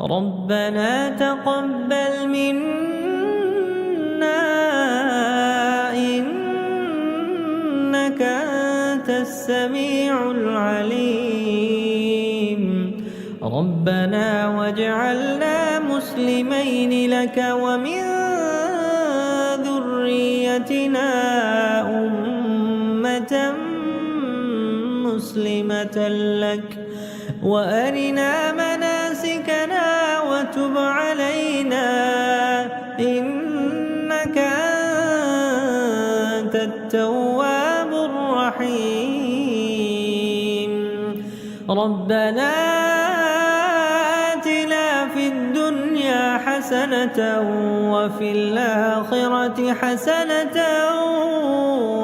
ربنا تقبل منا إنك أنت السميع العليم. ربنا واجعلنا مسلمين لك ومن ذريتنا أمة مسلمة لك وأرنا مناسكنا وتب علينا إنك أنت التواب الرحيم. ربنا آتنا في الدنيا حسنة وفي الآخرة حسنة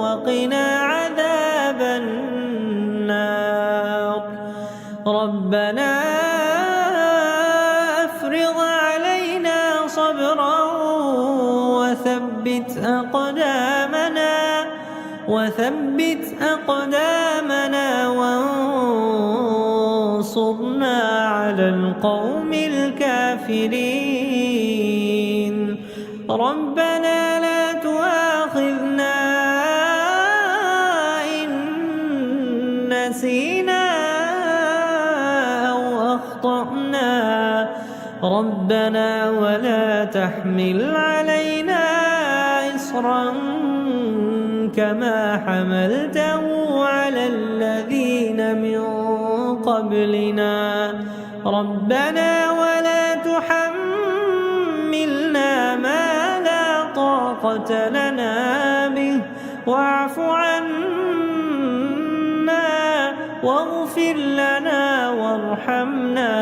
وقنا عذاب النار. ربنا أفرغ علينا صبرا وثبت أقدامنا وانصرنا على القوم الكافرين. ربنا لا تؤاخذنا إن نسينا أو أخطأنا. ربنا ولا تحمل علينا إصرا كما حملته على الذين من قبلنا. ربنا ولا تحملنا ما لا طاقة لنا به واعف عنا واغفر لنا وارحمنا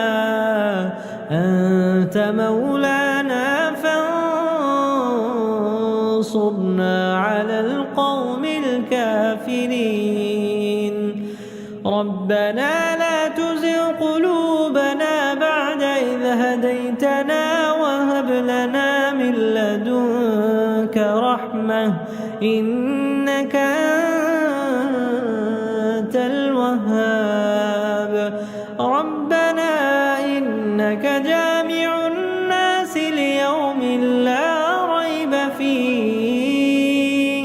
أنت مولانا فانصرنا على القوم الكافرين. ربنا لا تزغ قلوبنا بعد إذ هديتنا وهب لنا من لدنك رحمة إنك أنت الوهاب. ربنا إنك جامع الناس ليوم لا ريب فيه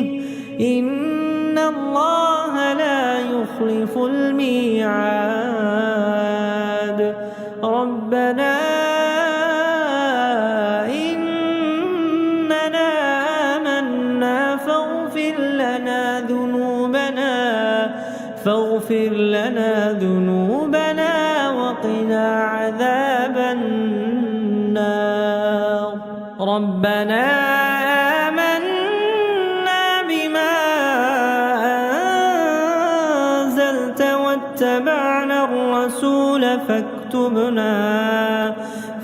إن الله لا يخلف الميعاد. ربنا إننا آمنا فاغفر لنا ذنوبنا وقنا عذاب النار. ربنا آمنا بما أنزلت واتبعنا الرسول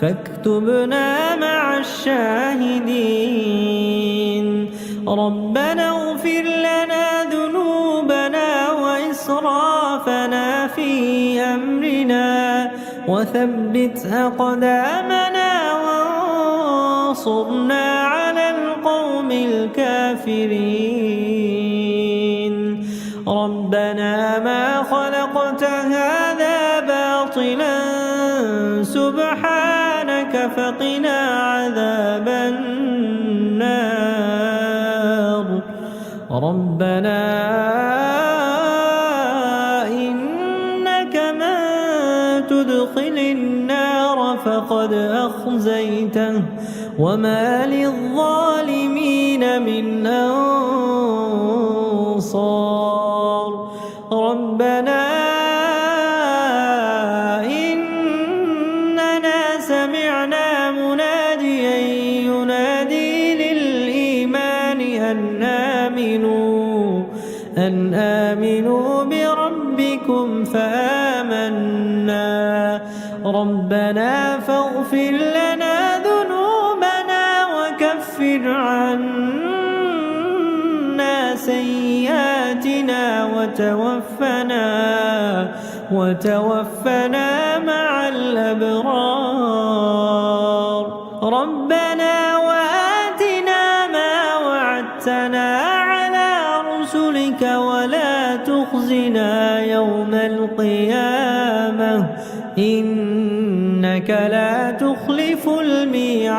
فاكتبنا مع الشاهدين. ربنا اغفر لنا ذنوبنا وإسرافنا في أمرنا وثبت أقدامنا وانصرنا على القوم الكافرين. ربنا ما خلقت هذا باطلا سبحانك فقنا عذاب النار. ربنا إنك من تدخل النار فقد أخزيته وما للظالمين من أنصار. ربنا إننا سمعنا مناديا ينادي للإيمان أن آمنوا بربكم فآمنا. ربنا فاغفر لنا ذنوبنا وكفر عنا سيئاتنا وتوفنا مع الأبرار. ربنا وآتنا ما وعدتنا على رسلك ولا تخزنا يوم القيامة إنك إنك لا تخلف الميعاد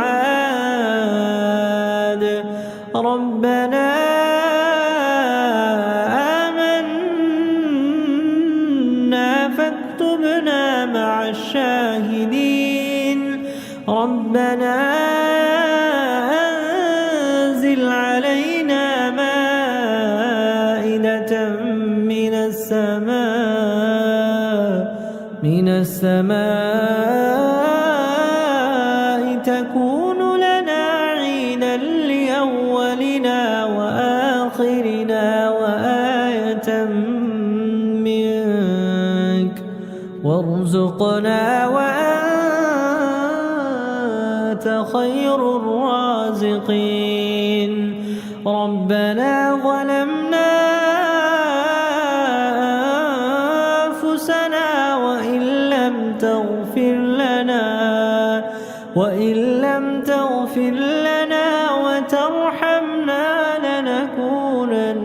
ربنا آمنا فاكتبنا مع الشاهدين ربنا أنزل علينا مائدة من السماء تكون لنا عيدا لأولنا وآخرنا وآية منك وارزقنا وأنت خير الرازقين ربنا ظلمنا أنفسنا وإن لم تغفر لنا وترحمنا لنكونن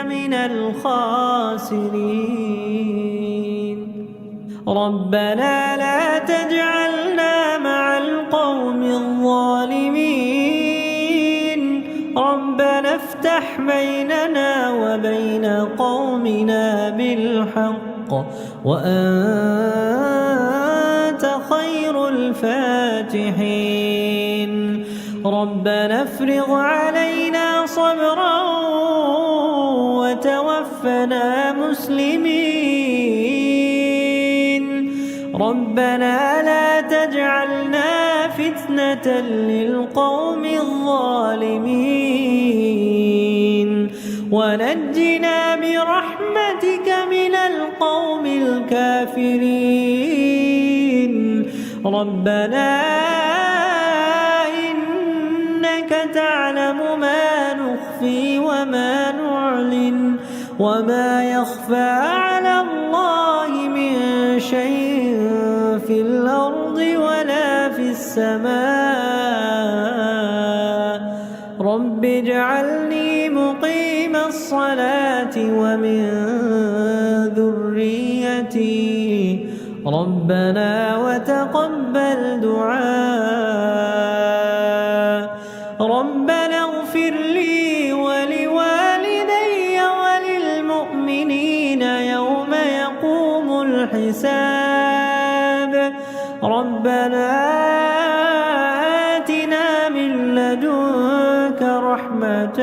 من الخاسرين ربنا لا تجعلنا مع القوم الظالمين ربنا افتح بيننا وبين قومنا بالحق وأنت خير الفاتحين ربنا افرغ علينا صبرا وتوفنا مسلمين ربنا لا تجعلنا فتنة للقوم الظالمين ونجنا برحمتك من القوم الكافرين ربنا إنك تعلم ما نخفي وما نعلن وما يخفى على الله من شيء في الأرض ولا في السماء رب اجعلني مقيم الصلاة ومن ذريتي ربنا وتقبل دعاء ربنا اغفر لي ولوالدي وللمؤمنين يوم يقوم الحساب ربنا آتنا من لدنك رحمة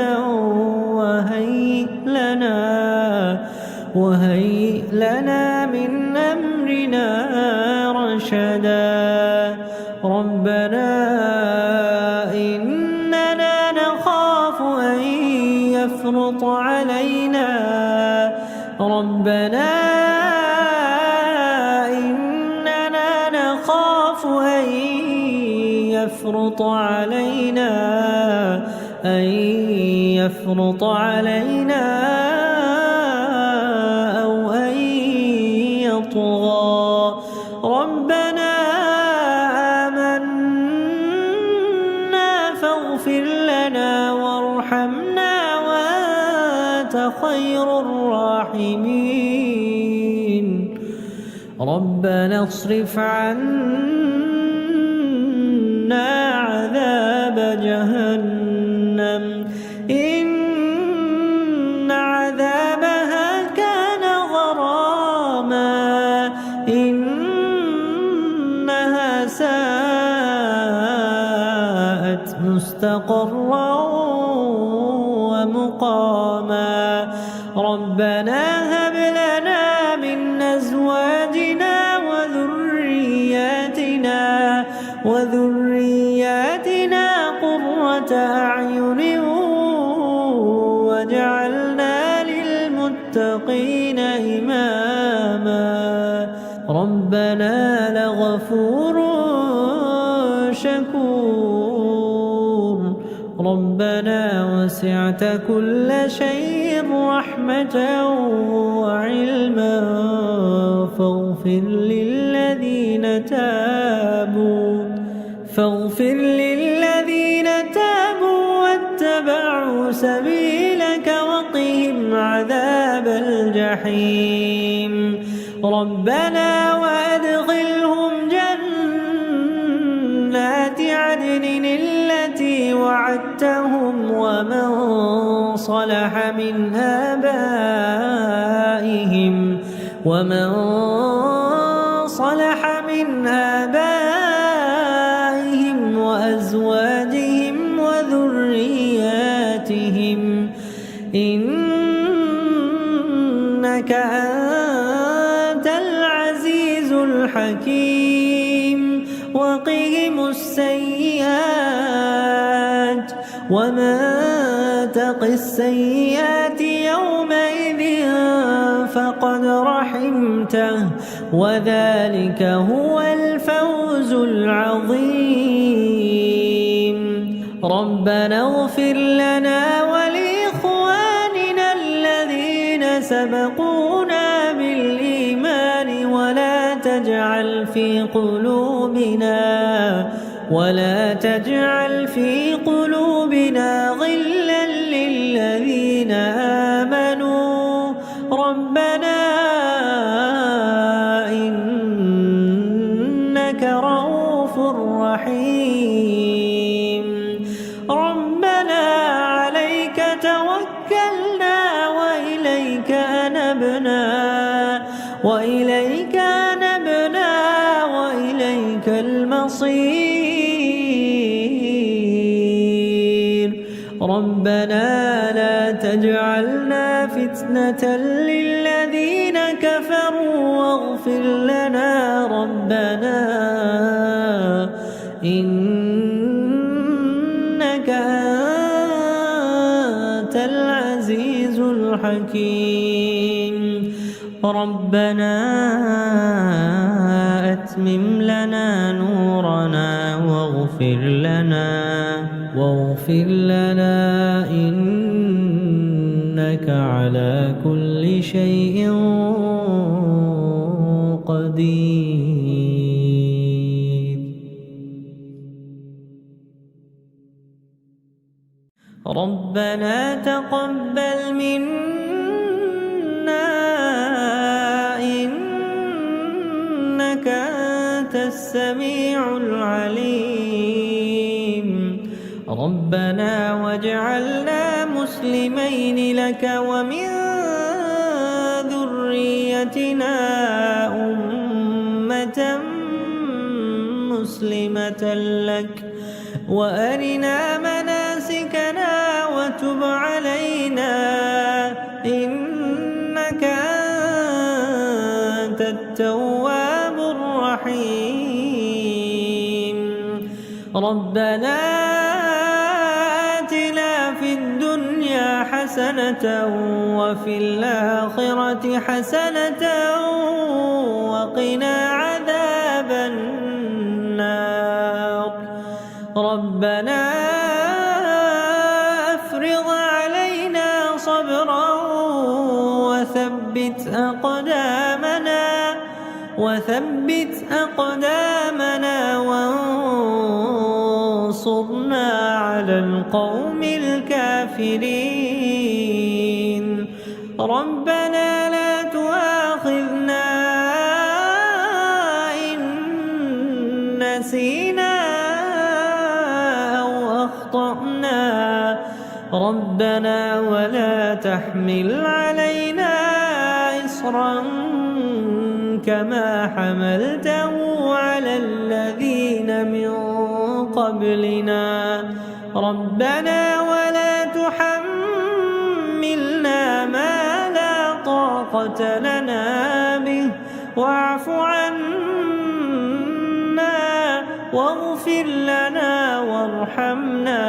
وهيئ لنا من أمرنا رشدا ربنا إننا نخاف أن يفرط علينا ربنا إننا نخاف أن يفرط علينا أو أن يطغى ربنا آمنا فاغفر لنا وارحمنا وأنت خير الراحمين ربنا اصرف عنا عذاب جهنم إن عذابها كان غراما إنها ساءت مستقرا ومقاما ربنا هب لنا من أزواجنا وذرياتنا قرة أعين واجعلنا للمتقين إماما ربنا لغفور شكور ربنا وسعت كل شيء رحمة وعلما فاغفر للذين تابوا واتبعوا سبيلك وقهم عذاب الجحيم ربنا جنات عدن التي وعدتهم ومن صلح من آبائهم وأزواجهم وذرياتهم إنك أنت العزيز الحكيم وقهم السيئات ومن تق السيئات يومئذ فقد رحمته وذلك هو الفوز العظيم ربنا اغفر لنا ولإخواننا الذين سبقونا بالإيمان ولا تجعل في قلوبنا غلا للذين آمنوا ربنا إنك رؤوف رحيم ربنا عليك توكلنا وإليك أنبنا وإليك المصير ربنا لا تجعلنا فتنة للذين كفروا واغفر لنا ربنا إنك أنت العزيز الحكيم ربنا أتمم لنا نورنا واغفر لنا إنك على كل شيء قدير ربنا تقبل منا إنك أنت السميع العليم ربنا واجعلنا مسلمين لك ومن ذريتنا أمة مسلمة لك وأرنا مناسكنا وتب علينا إنك أنت التواب الرحيم ربنا آتنا في الدنيا حسنة وفي الآخرة حسنة وقنا عذاب النار ربنا أفرغ علينا صبرا وثبت أقدامنا وانصرنا على القوم الكافرين ربنا لا تؤاخذنا إن نسينا أو أخطأنا ربنا ولا تحمل علينا إصرا كما حملته على الذين من قبلنا ربنا ولا تحملنا ما لا طاقة لنا به واعف عنا واغفر لنا وارحمنا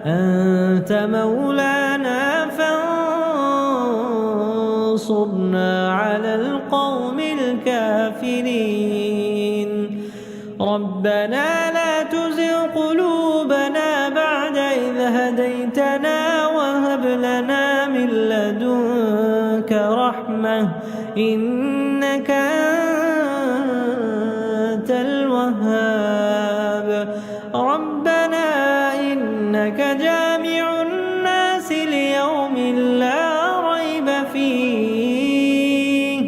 أنت مولانا فانصرنا على القوم الكافرين ربنا لا تزغ قلوبنا بعد إذ هديتنا وهب لنا من لدنك رحمة إنك أنت الوهاب ربنا إنك جامع الناس ليوم لا ريب فيه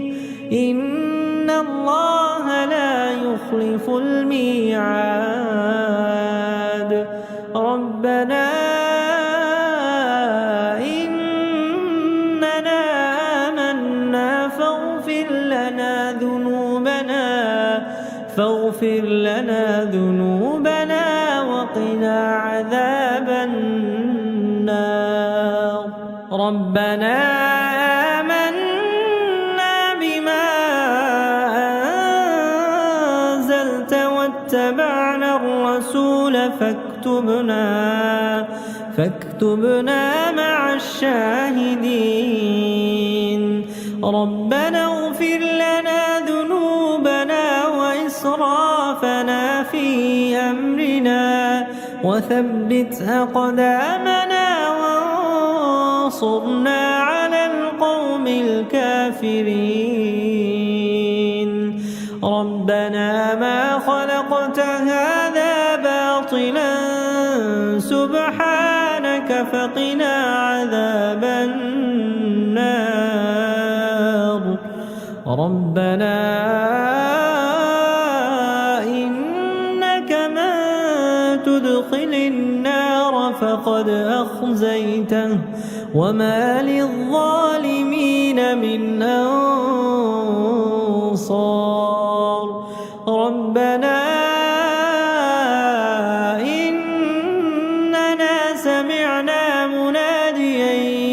إن الله لا يخلف يخلف الميعاد ربنا إننا آمنا فاغفر لنا ذنوبنا وقنا عذاب النار ربنا آمنا بما أنزلت واتبعنا الرسول فاكتبنا مع الشاهدين ربنا اغفر لنا ذنوبنا وإسرافنا في أمرنا وثبت أقدامنا وانصرنا على القوم الكافرين ربنا ما خلقت هذا باطلا سبحانك فقنا عذاب النار ربنا إنك من تدخل النار فقد أخزيته وما للظالمين من أنصار ربنا إننا سمعنا مناديا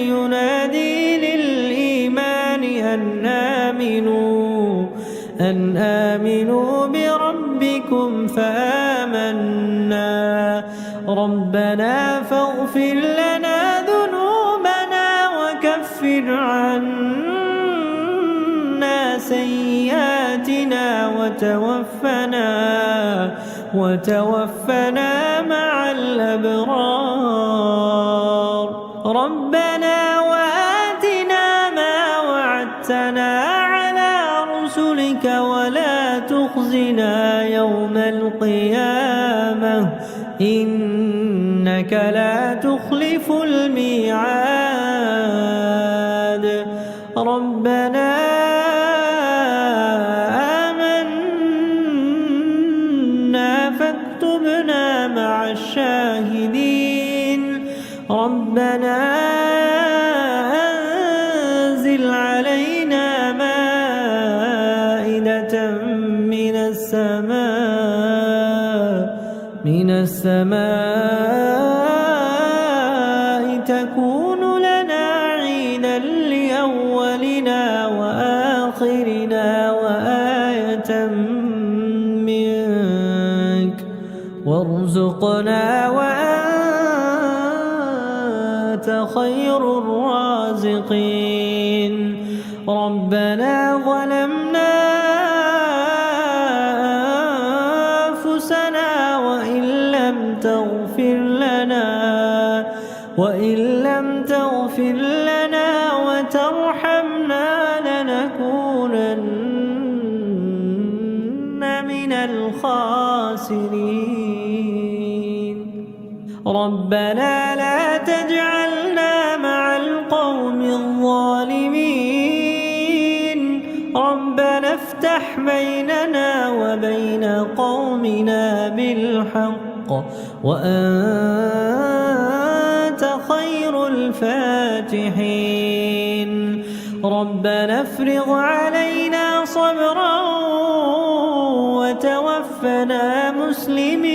ينادي للإيمان أن آمنوا بربكم فآمنا ربنا فاغفر لنا ذنوبنا وكفر عنا سيئاتنا وتوفنا مع الأبرار ربنا وآتنا ما وعدتنا على رسلك ولا تخزنا يوم القيامة إنك لا تخلف الميعاد ربنا آمنا فاكتبنا مع الشاهدين ربنا أنزل علينا مائدة من السماء تكون لنا عيدا لأولنا وآخرنا وآية منك وارزقنا وأنت خير الرازقين ربنا ظلمنا أنفسنا وإن لم تغفر لنا وترحمنا لنكونن من الخاسرين ربنا لا تجعلنا مع القوم الظالمين ربنا افتح بيننا وبين قومنا بالحق وأنت خير الفاتحين ربنا افرغ علينا صبرا وتوفنا مسلمين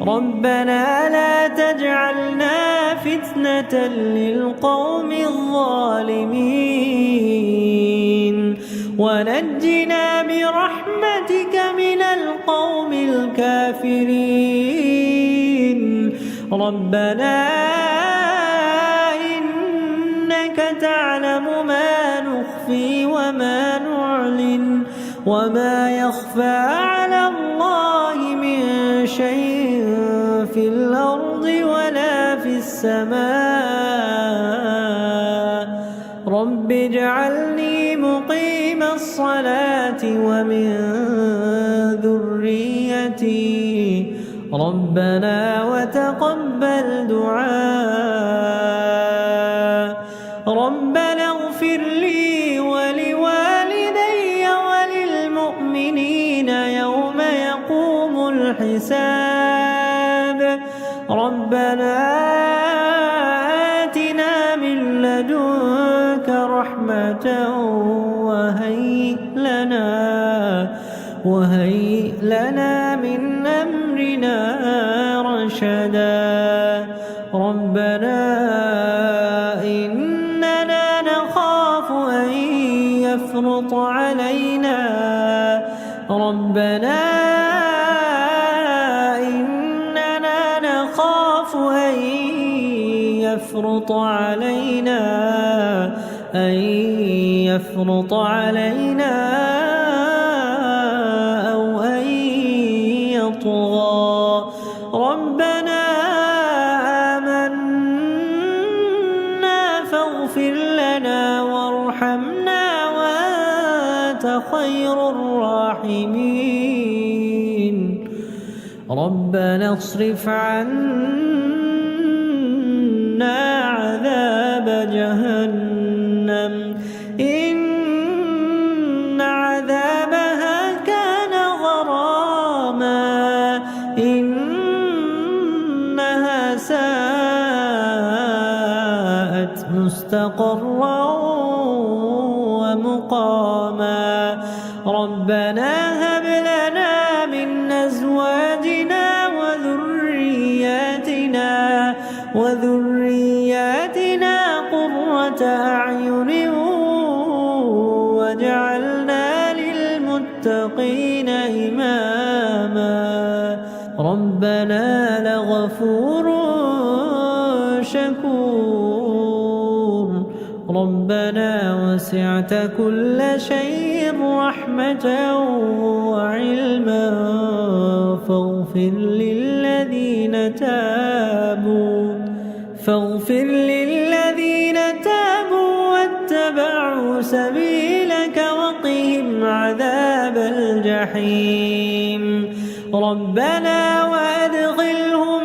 ربنا لا تجعلنا فتنة للقوم الظالمين ونجنا برحمتك من القوم الكافرين ربنا إنك تعلم ما نخفي وما نعلن وما يخفى على الله من شيء في الأرض ولا في السماء رب اجعلني مقيم الصلاة ومن ذريتي ربنا وتقبل دعاء ربنا اغفر لي ولوالدي وللمؤمنين الحساب ربنا آتنا من لدنك رحمة وهيئ لنا من أمرنا رشدا ربنا إننا نخاف أن يفرط علينا ربنا إننا نخاف أن يفرط علينا أو أن يطغى ربنا آمنا فاغفر لنا وارحمنا وأنت خير الراحمين ربنا اصرف عنا عذاب جهنم إن عذابها كان غراما إنها ساءت مستقرا ومقاما ربنا هب لنا من أزواجنا وذرياتنا قرة أعين واجعلنا للمتقين إماما ربنا لغفور شكور ربنا وسعت كل شيء رحمة وعلما فاغفر للذين تابوا واتبعوا سبيلك وقهم عذاب الجحيم ربنا وأدخلهم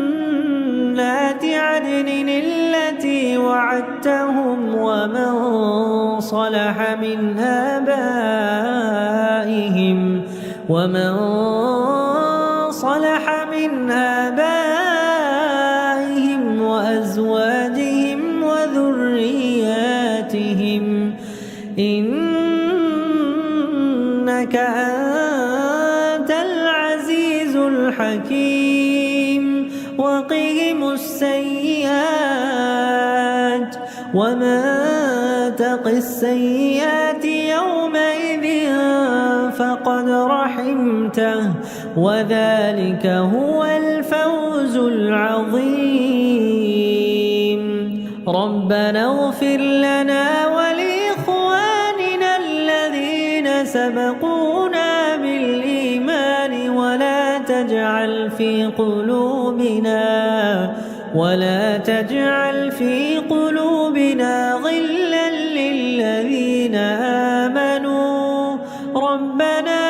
جنات عدن التي وعدتهم ومن صلح من آبائهم وأزواجهم وذرياتهم إنك أنت العزيز الحكيم وقهم السيئات ومن تق السيئات يومئذ فقد رحمته وذلك هو الفوز العظيم ربنا اغفر لنا ولإخواننا الذين سبقونا بالإيمان ولا تجعل في قلوبنا غلا للذين آمنوا ربنا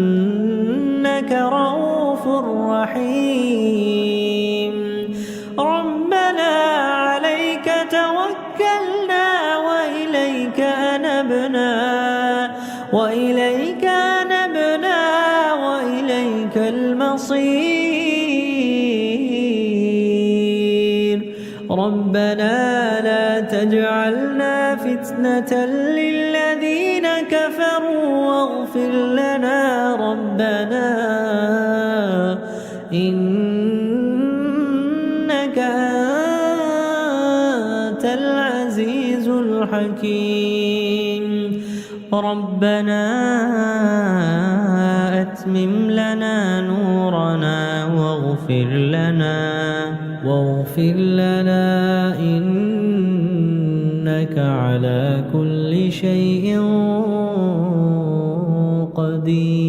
إنك رؤوف رحيم ربنا عليك توكلنا وإليك أنبنا وإليك المصير ربنا لا تجعلنا فتنة للذين كفروا واغفر لنا ربنا إنك أنت العزيز الحكيم ربنا أتمم لنا نورنا واغفر لنا إنك على كل شيء قدير.